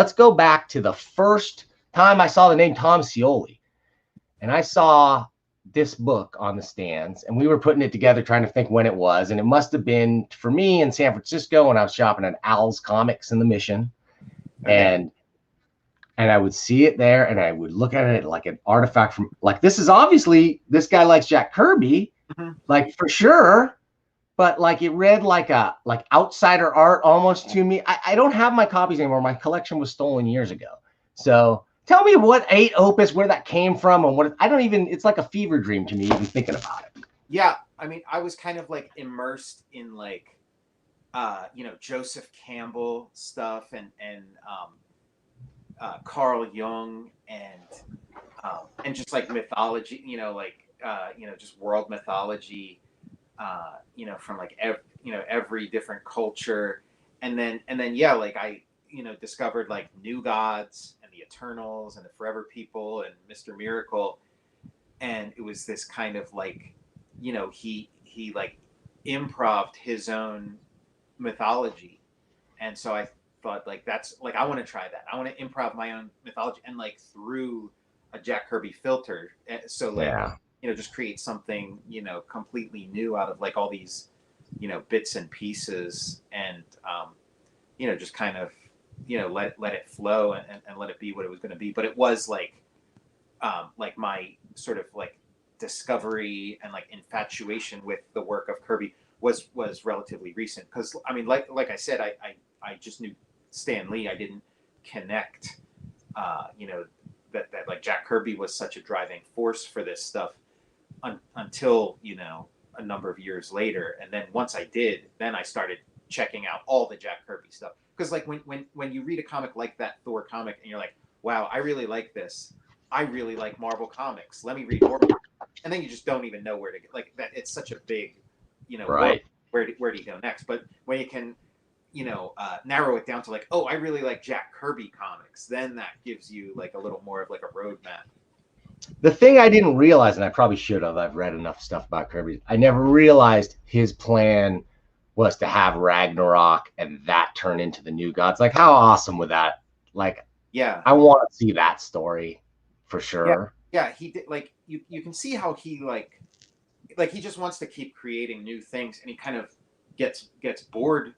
let's go back to the first time I saw the name Tom Scioli. And I saw this book on the stands, and we were putting it together trying to think when it was. And it must have been for me in San Francisco when I was shopping at Al's Comics in the Mission. Okay. And I would see it there, and I would look at it like an artifact from, like, this is obviously, this guy likes Jack Kirby, like, for sure. But like, it read like outsider art almost to me. I don't have my copies anymore. My collection was stolen years ago. So tell me what ate Opus, where that came from, and what, I don't even, it's like a fever dream to me even thinking about it. Yeah. I mean, I was kind of like immersed in like, you know, Joseph Campbell stuff and Carl Jung and just like mythology, you know, like, you know, just world mythology, you know, from like, every different culture. And then, yeah, like I, you know, discovered like New Gods and the Eternals and the Forever People and Mr. Miracle. And it was this kind of like, you know, he like improv'd his own mythology. And so I thought like, that's like, I want to try that. I want to improv my own mythology and like through a Jack Kirby filter. So like, yeah, you know, just create something, you know, completely new out of like all these, you know, bits and pieces and, you know, just kind of, you know, let it flow and let it be what it was going to be. But it was like my sort of like discovery and like infatuation with the work of Kirby was relatively recent. Cause I mean, like I said, I just knew Stan Lee. I didn't connect, you know, that like Jack Kirby was such a driving force for this stuff until, you know, a number of years later. And then once I did, then I started checking out all the Jack Kirby stuff. Because like when you read a comic like that Thor comic and you're like, wow, I really like this. I really like Marvel Comics. Let me read more. And then you just don't even know where to get, like that. It's such a big, you know, right. Where do you go next? But when you can, you know, narrow it down to like, oh, I really like Jack Kirby comics, then that gives you like a little more of like a roadmap. The thing I didn't realize, and I probably should have, I've read enough stuff about Kirby, I never realized his plan was to have Ragnarok and that turn into the New Gods. Like, how awesome would that? Like, yeah, I want to see that story for sure. Yeah, he did. Like, you can see how he like he just wants to keep creating new things, and he kind of gets bored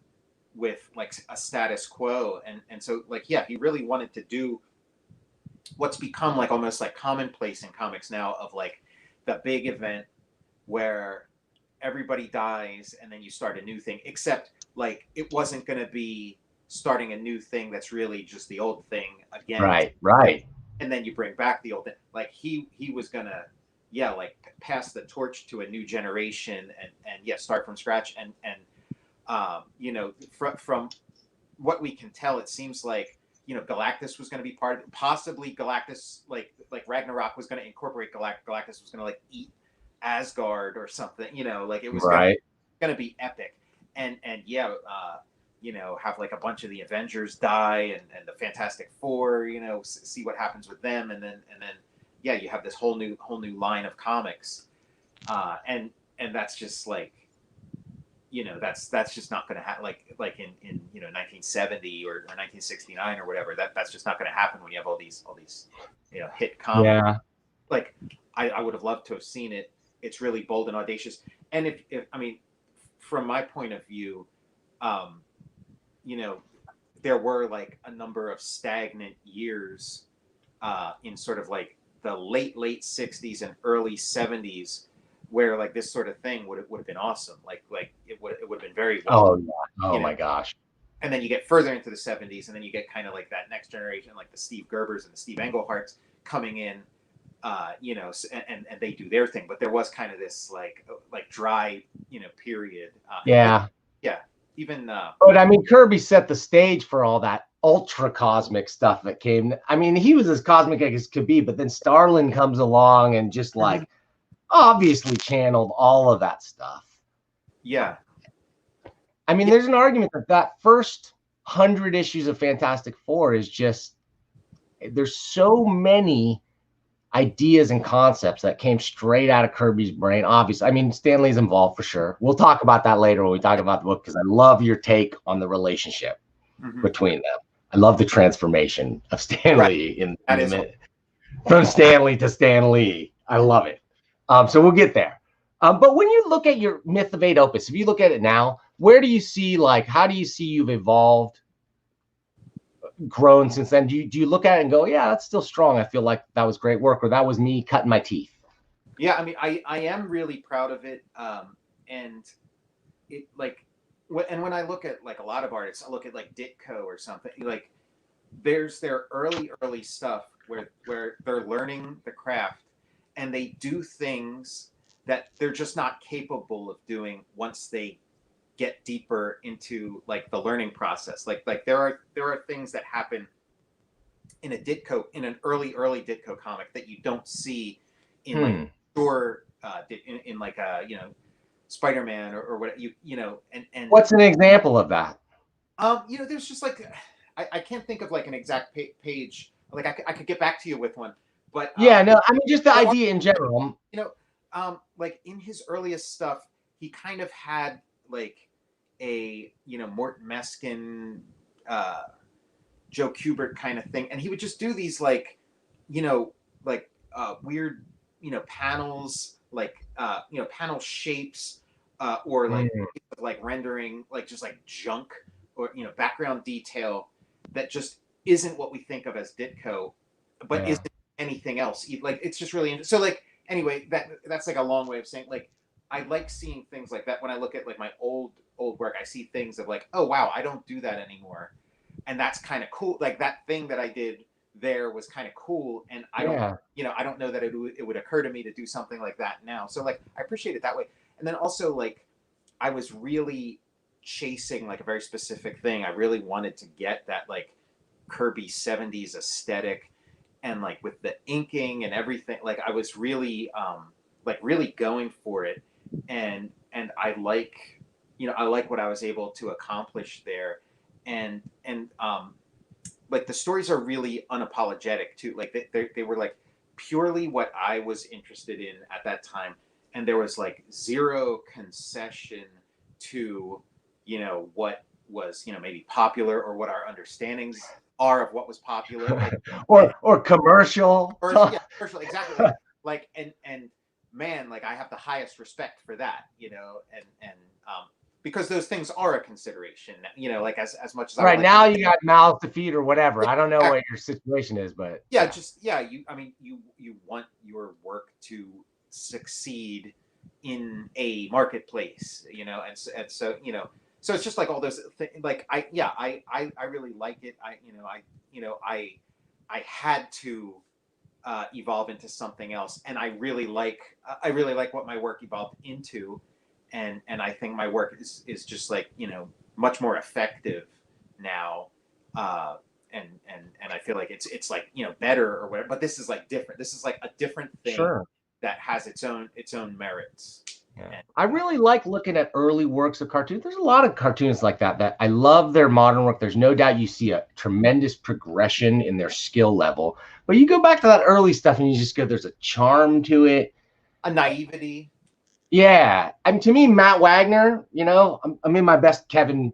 with like a status quo, and so like, yeah, he really wanted to do what's become like almost like commonplace in comics now, of like the big event where everybody dies and then you start a new thing, except like it wasn't going to be starting a new thing that's really just the old thing again. Right. And then you bring back the old thing. Like he was going to, yeah, like pass the torch to a new generation and yeah, start from scratch. And you know, from what we can tell, it seems like, you know, Galactus was going to be part of it. Possibly Galactus, like Ragnarok was going to incorporate Galactus was going to like eat Asgard or something, you know, like it was going to be epic. And yeah, you know, have like a bunch of the Avengers die and the Fantastic Four, you know, see what happens with them. And then yeah, you have this whole new line of comics. And that's just like, you know, that's just not going to happen. Like in you know 1970 or 1969 or whatever. That's just not going to happen when you have all these you know hit comics. Yeah. Like I would have loved to have seen it. It's really bold and audacious. And if I mean, from my point of view, you know, there were like a number of stagnant years in sort of like the late 60s and early 70s. Where like this sort of thing would have been awesome, like it would have been very well. Oh my gosh! And then you get further into the 70s, and then you get kind of like that next generation, like the Steve Gerbers and the Steve Engleharts coming in, you know, and they do their thing. But there was kind of this like dry, you know, period. Yeah. Even. But I mean, Kirby set the stage for all that ultra cosmic stuff that came. I mean, he was as cosmic as could be, but then Starlin comes along and just like. Obviously channeled all of that stuff. Yeah. I mean, there's an argument that first 100 issues of Fantastic Four is just, there's so many ideas and concepts that came straight out of Kirby's brain. Obviously, I mean, Stan Lee's involved for sure. We'll talk about that later when we talk about the book, because I love your take on the relationship between them. I love the transformation of Stan Right. Lee That is from Stanley to Stan Lee. I love it. So we'll get there. But when you look at your Myth of Eight Opus, if you look at it now, where do you see, like, how do you see you've evolved, grown since then? Do you look at it and go, yeah, that's still strong. I feel like that was great work, or that was me cutting my teeth? Yeah, I mean, I am really proud of it. And it like, and when I look at like a lot of artists, I look at like Ditko or something. Like, there's their early stuff where they're learning the craft, and they do things that they're just not capable of doing once they get deeper into like the learning process. Like there are things that happen in an early Ditko comic that you don't see in like sure in like a Spider-Man or what and What's an example of that? there's just like I can't think of like an exact page. Like I could get back to you with one, but yeah, no, I mean just the idea in general. Like in his earliest stuff, he kind of had like a Mort Meskin, Joe Kubert kind of thing, and he would just do these like weird panels, like panel shapes, or like rendering like just like junk or background detail that just isn't what we think of as Ditko, but isn't anything else. Like it's just really interesting. So like anyway, that's like a long way of saying like I like seeing things like that when I look at like my old work. I see things of like, oh wow, I don't do that anymore, and that's kind of cool. Like that thing that I did there was kind of cool, and I don't know that it would occur to me to do something like that now. So like I appreciate it that way. And then also like I was really chasing like a very specific thing. I really wanted to get that like Kirby 70s aesthetic, and like with the inking and everything, like I was really really going for it, and I like I like what I was able to accomplish there, and like the stories are really unapologetic too. Like they were like purely what I was interested in at that time, and there was like zero concession to what was maybe popular or what our understandings are of what was popular, or commercial, commercial, exactly. Like and man, like I have the highest respect for that, and because those things are a consideration, like as much as right now you got mouths to feed or whatever. I don't know what your situation is, but you want your work to succeed in a marketplace, and so so it's just like all those things. Like I really like it. I had to evolve into something else, and I really like what my work evolved into, and I think my work is just like much more effective now, and I feel like it's like better or whatever. But this is like different. This is like a different thing that has its own merits. Yeah. And I really like looking at early works of cartoons. There's a lot of cartoons like that I love their modern work. There's no doubt you see a tremendous progression in their skill level. But you go back to that early stuff and you just go, there's a charm to it. A naivety. Yeah. I mean, to me, Matt Wagner, I'm in my best Kevin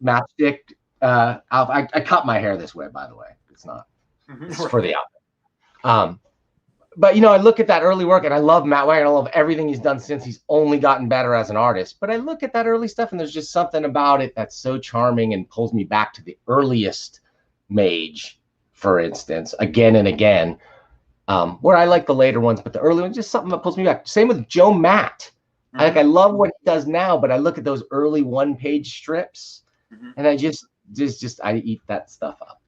matchstick. I cut my hair this way, by the way. It's not. It's for the outfit. But I look at that early work and I love Matt Wagner. I love everything he's done since. He's only gotten better as an artist. But I look at that early stuff and there's just something about it that's so charming and pulls me back to the earliest Mage, for instance, again and again. Where I like the later ones, but the early ones, just something that pulls me back. Same with Joe Matt. I love what he does now, but I look at those early one-page strips and I just I eat that stuff up.